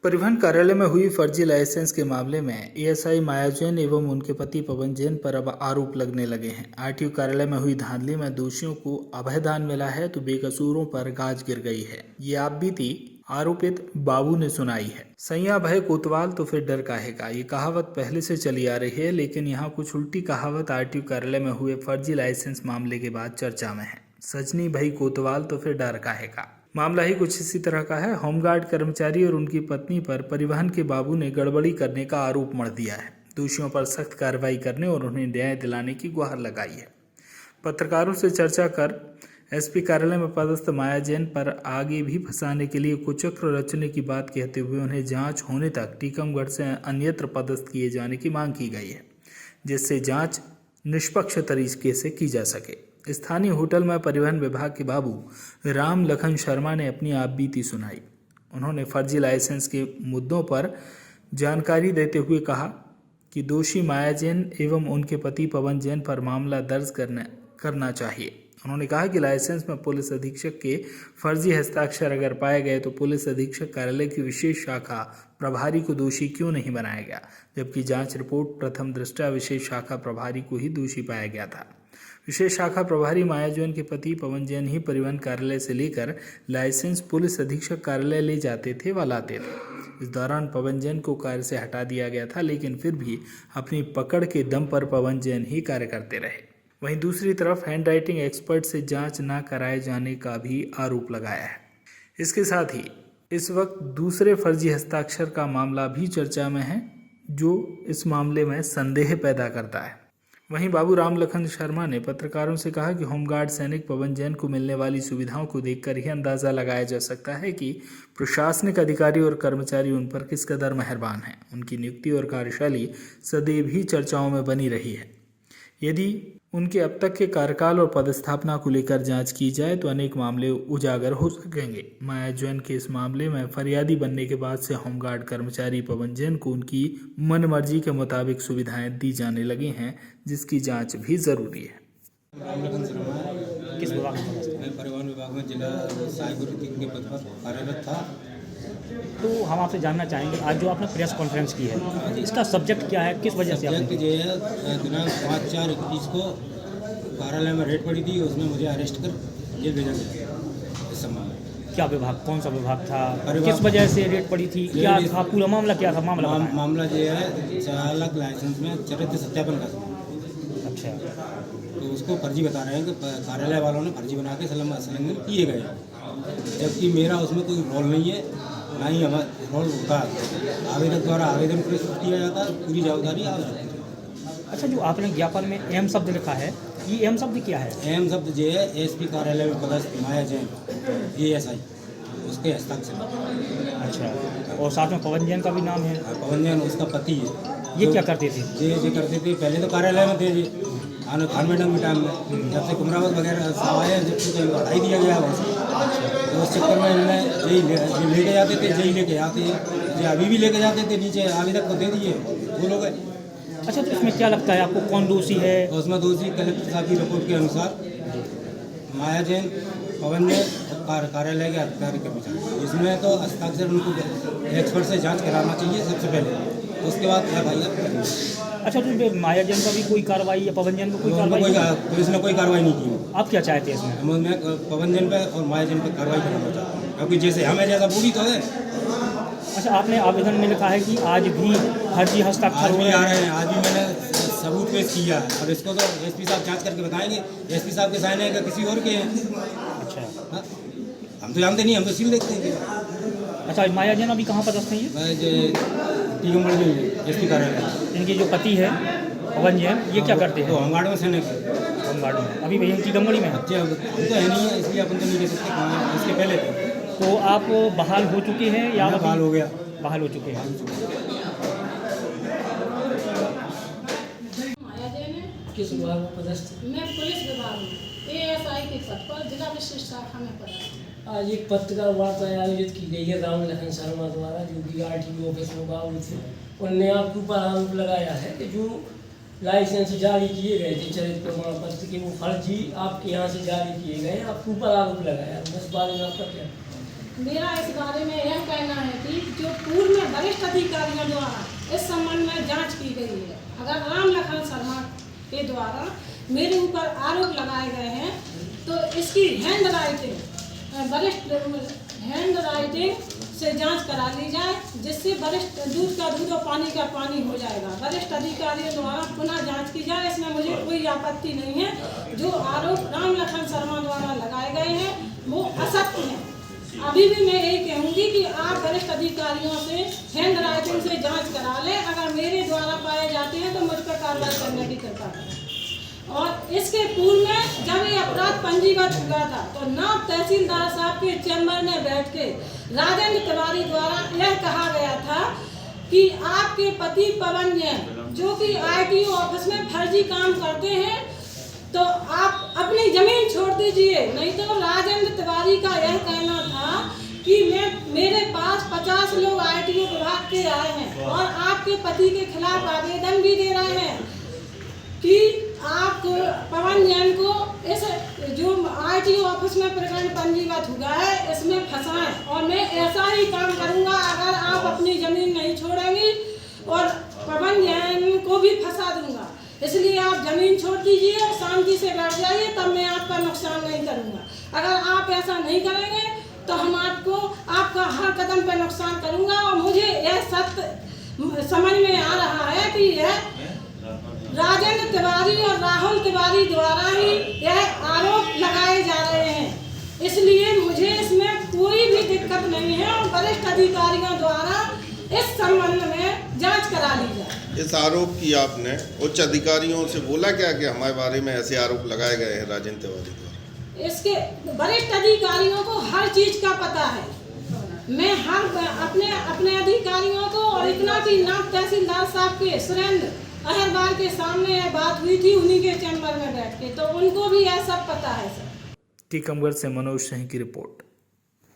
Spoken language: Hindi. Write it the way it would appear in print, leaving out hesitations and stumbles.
परिवहन कार्यालय में हुई फर्जी लाइसेंस के मामले में एएसआई माया जैन एवं उनके पति पवन जैन पर अब आरोप लगने लगे हैं। आरटीओ कार्यालय में हुई धांधली में दोषियों को अभयदान मिला है तो बेकसूरों पर गाज गिर गई है। ये आप बीती आरोपित बाबू ने सुनाई है। सैया भय कोतवाल तो फिर डर काहेगा, ये कहावत पहले से चली आ रही है, लेकिन यहाँ कुछ उल्टी कहावत आरटीओ कार्यालय में हुए फर्जी लाइसेंस मामले के बाद चर्चा में है। सजनी भई कोतवाल तो फिर डर काहेगा। मामला ही कुछ इसी तरह का है। होमगार्ड कर्मचारी और उनकी पत्नी पर परिवहन के बाबू ने गड़बड़ी करने का आरोप मढ़ दिया है। दोषियों पर सख्त कार्रवाई करने और उन्हें न्याय दिलाने की गुहार लगाई है। पत्रकारों से चर्चा कर एसपी कार्यालय में पदस्थ माया जैन पर आगे भी फंसाने के लिए कुचक्र रचने की बात कहते हुए उन्हें जांच होने तक टीकमगढ़ से अन्यत्र पदस्थ किए जाने की मांग की गई है, जिससे जांच निष्पक्ष तरीके से की जा सके। स्थानीय होटल में परिवहन विभाग के बाबू राम लखन शर्मा ने अपनी आपबीती सुनाई। उन्होंने फर्जी लाइसेंस के मुद्दों पर जानकारी देते हुए कहा कि दोषी माया जैन एवं उनके पति पवन जैन पर मामला दर्ज करना चाहिए। उन्होंने कहा कि लाइसेंस में पुलिस अधीक्षक के फर्जी हस्ताक्षर अगर पाए गए तो पुलिस अधीक्षक कार्यालय की विशेष शाखा प्रभारी को दोषी क्यों नहीं बनाया गया, जबकि जांच रिपोर्ट प्रथम दृष्टया विशेष शाखा प्रभारी को ही दोषी पाया गया था। विशेष शाखा प्रभारी माया जैन के पति पवन जैन ही परिवहन कार्यालय से लेकर लाइसेंस पुलिस अधीक्षक कार्यालय ले जाते थे व लाते थे। इस दौरान पवन जैन को कार्य से हटा दिया गया था, लेकिन फिर भी अपनी पकड़ के दम पर पवन जैन ही कार्य करते रहे। वहीं दूसरी तरफ हैंडराइटिंग एक्सपर्ट से जांच न कराए जाने का भी आरोप लगाया है। इसके साथ ही इस वक्त दूसरे फर्जी हस्ताक्षर का मामला भी चर्चा में है, जो इस मामले में संदेह पैदा करता है। वहीं बाबू राम लखन शर्मा ने पत्रकारों से कहा कि होमगार्ड सैनिक पवन जैन को मिलने वाली सुविधाओं को देखकर ही अंदाज़ा लगाया जा सकता है कि प्रशासनिक अधिकारी और कर्मचारी उन पर किस कदर मेहरबान हैं। उनकी नियुक्ति और कार्यशैली सदैव ही चर्चाओं में बनी रही है। यदि उनके अब तक के कार्यकाल और पदस्थापना को लेकर जांच की जाए तो अनेक मामले उजागर हो सकेंगे। माया जैन के इस मामले में फरियादी बनने के बाद से होमगार्ड कर्मचारी पवन जैन को उनकी मनमर्जी के मुताबिक सुविधाएं दी जाने लगी हैं, जिसकी जांच भी जरूरी है। किस विभाग में? मैं परिवहन विभाग में जिला सहायक के पद पर कार्यरत था। तो हम आपसे जानना चाहेंगे, आज जो आपने प्रेस कॉन्फ्रेंस की है, इसका सब्जेक्ट क्या है, किस वजह से सब्जेक्ट जो है दिनांक 5/4/21 को कार्यालय में रेड पड़ी थी, उसमें मुझे अरेस्ट कर जेल भेजा गया। इस संबंध क्या विभाग, कौन सा विभाग था, किस वजह से रेड पड़ी थी, क्या था पूरा मामला, क्या था मामला जो है चालक लाइसेंस में चरित्र सत्यापन का। अच्छा, तो उसको फर्जी बता रहे हैं कि कार्यालय वालों ने फर्जी बना के संलग्न किए गए, जबकि मेरा उसमें कोई रोल नहीं है, ना ही हमारा रोल होता है। आवेदक द्वारा आवेदन प्रस्तुत किया जाता है, पूरी जवाबदारी आवेदक की। अच्छा, जो आपने ज्ञापन में एम शब्द लिखा है, ये एम शब्द क्या है? एम शब्द जो है एसपी कार्यालय में पदस्थ माया जैन एएसआई, उसके हस्ताक्षर। अच्छा, और साथ में पवन जैन का भी नाम है? पवन जैन उसका पति है। ये क्या करते थे? ये करते थे, पहले तो कार्यालय में थे जी, खान मैडम के टाइम में, जब से कुमरावत वगैरह सब आए, जब से हटाई दिया गया वैसे, तो उस चक्कर में इनने यही लेके जाते थे, यही लेके आते हैं, जो अभी भी लेके जाते थे, नीचे आवेदक को दे दिए, वो लोग। अच्छा, तो इसमें क्या लगता है आपको, कौन दोषी है? उसमें दोषी कलेक्टर साहब की रिपोर्ट के अनुसार माया जैन, पवन जैन और कार्यालय के अधिकारी कर्मचारी। इसमें तो हस्ताक्षर उनको एक्सपर्ट से जांच कराना चाहिए सबसे पहले, उसके बाद अच्छा, तो माया जैन का भी कोई कार्रवाई या पवन जैन को कोई कार्रवाई? पुलिस ने कोई कार्रवाई नहीं की। आप क्या चाहते हैं इसमें? मैं पवन जैन पे और माया जैन पे कार्रवाई करना चाहता हूँ, क्योंकि जैसे हमें जैसा बूढ़ी तो है। अच्छा, आपने आवेदन में लिखा है कि आज भी फर्जी हस्ताक्षर हो रहे हैं। आज भी मैंने सबूत पेश किया है, और इसको तो एसपी साहब जांच करके बताएंगे। एसपी साहब के साइन है कि किसी और के हैं। अच्छा, हम तो जानते नहीं, हम तो सील देखते हैं। अच्छा, माया जैन अभी कहाँ पदस्थ हैं? ये टीकमगढ़ में एसपी कार्यालय। इनके जो पति है पवन जैन, ये क्या करते हैं? तो होमगार्ड में सैनिक। होमगार्ड में अभी भैया टीकमगढ़ में? अच्छा, हम तो है नहीं है, इसलिए अपन तो नहीं दे सकते। इसके पहले तो आप बहाल हो चुके हैं या? बहाल हो गया। बहाल हो चुके हैं। किस विभाग में पदस्थ? मैं पुलिस विभाग में एएसआई के पद पर जिला विशेष शाखा में पदस्थ। आज एक पत्रकार वार्ता आयोजित की गई है राम लखन शर्मा द्वारा, जो कि आरटीओ ऑफिस में बाबू थे। उन्होंने आपके ऊपर आरोप लगाया है कि जो लाइसेंस जारी किए गए थे चरित्र प्रमाण पत्र के, वो फर्जी आपके यहाँ से जारी किए गए, आपके ऊपर आरोप लगाया। उस बारे में आपका क्या? मेरा इस बारे में यह कहना है कि जो पूर्व में वरिष्ठ अधिकारियों द्वारा इस संबंध में जांच की गई है, अगर राम लखन शर्मा के द्वारा मेरे ऊपर आरोप लगाए गए हैं तो इसकी हैंड राइटिंग से जांच करा ली जाए, जिससे वरिष्ठ दूध का दूध और पानी का पानी हो जाएगा। वरिष्ठ अधिकारियों द्वारा पुनः जांच की जाए, इसमें मुझे कोई आपत्ति नहीं है। जो आरोप राम लखन शर्मा द्वारा लगाए गए हैं वो असत्य हैं। अभी भी मैं यही कहूँगी कि आप वरिष्ठ अधिकारियों से हैंड राइटिंग से जांच करा लें। अगर मेरे द्वारा पाए जाते हैं तो मुझ पर कार्रवाई करने की कृपा करें। और इसके पूर्व में जब ये अपराध पंजीबद्ध हुआ था तो नायब तहसीलदार साहब के चैम्बर में बैठ के राजेंद्र तिवारी द्वारा यह कहा गया था कि आपके पति पवन जैन जो कि ITO ऑफिस में फर्जी काम करते हैं तो आप अपनी जमीन छोड़ दीजिए। नहीं तो राजेंद्र तिवारी का यह कहना था कि मेरे पास 50 लोग ITO विभाग के आए हैं और आपके पति के खिलाफ आवेदन भी दे रहे हैं कि आप पवन जैन को इस जो ITO ऑफिस में प्रकरण पंजीबद्ध हुआ है इसमें फंसाएं और मैं ऐसा ही काम करूंगा अगर आप अपनी जमीन नहीं छोड़ेंगी और पवन जैन को भी फंसा दूंगा। इसलिए आप जमीन छोड़ दीजिए और शांति से बैठ जाइए, तब मैं आपका नुकसान नहीं करूंगा। अगर आप ऐसा नहीं करेंगे तो हम आपका हर कदम पे नुकसान करूंगा। और मुझे यह सत्य समझ में आ रहा है कि यह राजेंद्र तिवारी और राहुल तिवारी द्वारा ही यह आरोप लगाए जा रहे हैं। इसलिए मुझे इसमें कोई भी दिक्कत नहीं है और वरिष्ठ अधिकारियों द्वारा इस संबंध में जांच करा ली जाए। इस आरोप की आपने उच्च अधिकारियों से बोला क्या कि हमारे बारे में ऐसे आरोप लगाए गए हैं राजेंद्र तिवारी द्वारा? इसके वरिष्ठ अधिकारियों को हर चीज का पता है। मैं अपने अधिकारियों को और इतना कि नायब तहसीलदार साहब के सुरेंद्र अहरवाल के सामने यह बात हुई थी उन्हीं के चैम्बर में बैठ के, तो उनको भी यह सब पता है सर। टीकमगढ़ से मनोज सिंह की रिपोर्ट।